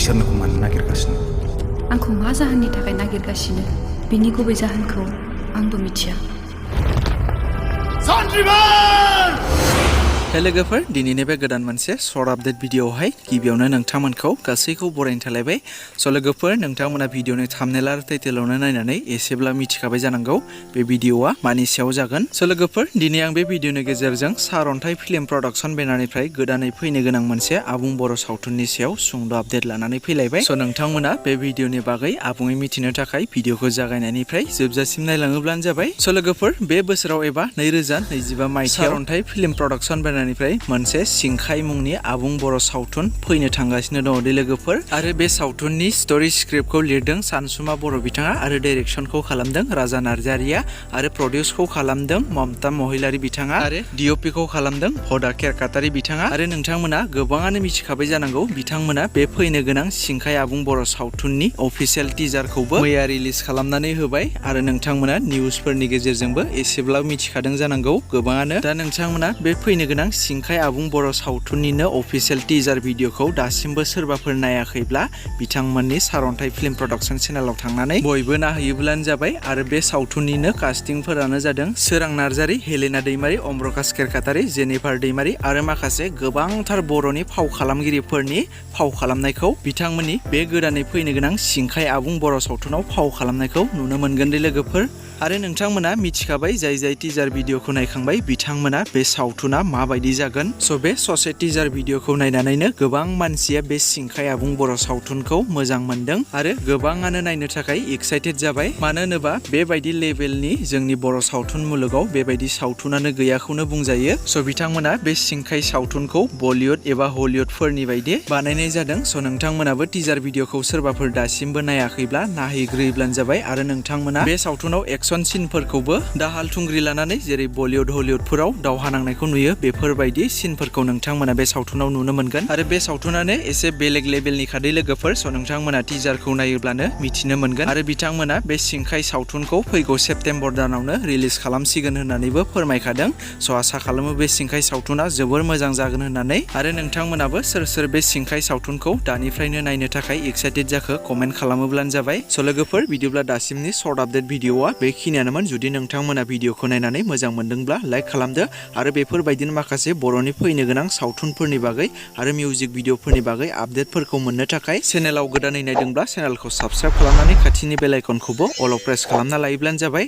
बिसोर नोंखौ मानो नागिरगासिनो? आंखौ मा जाहोननि थाखाय नागिरगासिनो बिनि गुबै जाहोनखौ आंबो मिथिया। हे लोगोफोर, दिनैनि बे गोदान मोनसे सर्ट आपडेट भिडिअआवहाय गिबियावनो नोंथांमोनखौ गासैखौ बरायनो थालायबाय। लोगोफोर, नोंथांमोना भिडिअनि थाम्बनेल आरो टाइटेलावनो नायनानै एसेब्ला मिथिखाबाय जानांगौ बे भिडिअआ मानि सायाव जागोन। लोगोफोर, दिनै आं बे भिडिअनि गेजेरजों सारअन्थाइ फिल्म प्रडाक्सन बेनारनिफ्राय गोदानै फैनो गोनां मोनसे आबुं बर' सावथुननि सायाव सुंद' आपडेट लानानै फैलायबाय। नोंथांमोना बे भिडिअनि बागै आबुङै मिथिनो थाखाय भिडिअखौ जागायनायनिफ्राय जोबजासिम नायलाङोब्लानो जाबाय। लोगोफोर, बे बोसोराव एबा 2025 मायथाइयाव सारअन्थाइ फिल्म प्रडाक्सन बेनारनिफ्राय मोनसे सिंखाय मुंनि आबुं बर' सावथुन फैनो थांगासिनो दङ दे लोगोफोर। आरो बे सावथुननि स्ट'रि स्क्रिप्टखौ लिरदों सानसुमा बर' बिथाङा आरो डाइरेक्सनखौ खालामदों राजा नार्जारिया आरो प्रडिउसखौ खालामदों ममता महिलारी बिथाङा आरो डिअपिखौ खालामदों भदा केरकातारि बिथाङा। आरो नोंथांमोना गोबाङानो मिथिखाबाय जानांगौ बिथांमोना बे फैनो गोनां सिंखाय आबुं बर' सावथुननि अफिसियेल टिजारखौबो मैया रिलिज खालामनानै होबाय आरो नोंथांमोना निउसफोरनि गेजेरजोंबो एसेब्लाबो मिथिखादों जानांगौ गोबाङानो। दा नोंथांमोना बे फैनो गोनां सिंखाय आबुं बर' सावथुननिनो अफिसियेल टिजार भिडिअखौ दासिमबो सोरबाफोर नायाखैब्ला बिथांमोननि सारअन्थाइ फिल्म प्रडाक्सन चेनेलाव थांनानै बयबो नायहैयोब्लानो जाबाय। आरो बे सावथुननिनो कास्टिंफोरानो जादों सोरां नार्जारि, हेलेना दैमारि, अमप्रकाश केरकातारि, जेनिफार दैमारि आरो माखासे गोबांथार बर'नि फाव खालामगिरिफोरनि फाव खालामनायखौ बिथांमोननि बे गोदानै फैनो गोनां सिंखाय आबुं बर' सावथुनाव फाव खालामनायखौ नुनो मोनगोन दे लोगोफोर। आरो नोंथांमोना मिथिखाबाय जाय टिजार भिडिअखौ नायखांबाय बिथांमोना बे सावथुना माबायदि जागोन। बे ससे टिजार भिडिअखौ नायनानैनो गोबां मानसिया बे सिंखाय आबुं बर' सावथुनखौ मोजां मोनदों आरो गोबाङानो नायनो थाखाय एक्साइटेड जाबाय। मानो होनोबा बेबायदि लेभेलनि जोंनि बर' सावथुन मुलुगाव बेबायदि सावथुनानो गैयाखौनो बुंजायो। नोंथांमोना बे सिंखाय सावथुनखौ बलिउड एबा हलिउडफोरनि बायदि बानायनाय जादों। नोंथांमोनाबो टिजार भिडिअखौ सोरबाफोर दासिमबो नायाखैब्ला नायहैग्रोयोब्लानो जाबाय। आरो नोंथांमोना बे सावथुनाव एक्सन सिनफोरखौबो दाहाल थुंग्रि लानानै जेरै बलिउड हलिउडफोराव दावहा नांनायखौ नुयो बेफोरबायदि सिनफोरखौ नोंथांमोना बे सावथुनाव नुनो मोनगोन। आरो बे सावथुनानो एसे बेलेग लेभेलनि खादै लोगोफोर। नोंथांमोना टिजारखौ नायोब्लानो मिथिनो मोनगोन। आरो बिथांमोना बे सिंखाय सावथुनखौ फैगौ सेप्तेम्बर दानावनो रिलिज खालामसिगोन होननानैबो फोरमायखादों। आसा खालामो बे सिंखाय सावथुना जोबोर मोजां जागोन होननानै। आरो नोंथांमोनाबो सोर सोर बे सिंखाय सावथुनखौ दानिफ्रायनो नायनो थाखाय एक्साइटेड जाखो कमेन्ट खालामोब्लानो जाबाय। लोगोफोर, बिदिब्ला दासिमनि सर्ट आपडेट भिडिअआ बेखिनियानोमोन। जुदि नोंथांमोना भिडिअखौ नायनानै मोजां मोनदोंब्ला लाइक खालामदो आरो बेफोरबायदिनो माखासे बर'नि फैनो गोनां सावथुनफोरनि बागै आरो मिउजिक भिडिअफोरनि बागै आपडेटफोरखौ मोननो थाखाय चेनेलाव गोदानै नायदोंब्ला चेनेलखौ साबस्क्राइब खालामनानै खाथिनि बेल आइकनखौबो अल प्रेस खालामना लायोब्लानो जाबाय।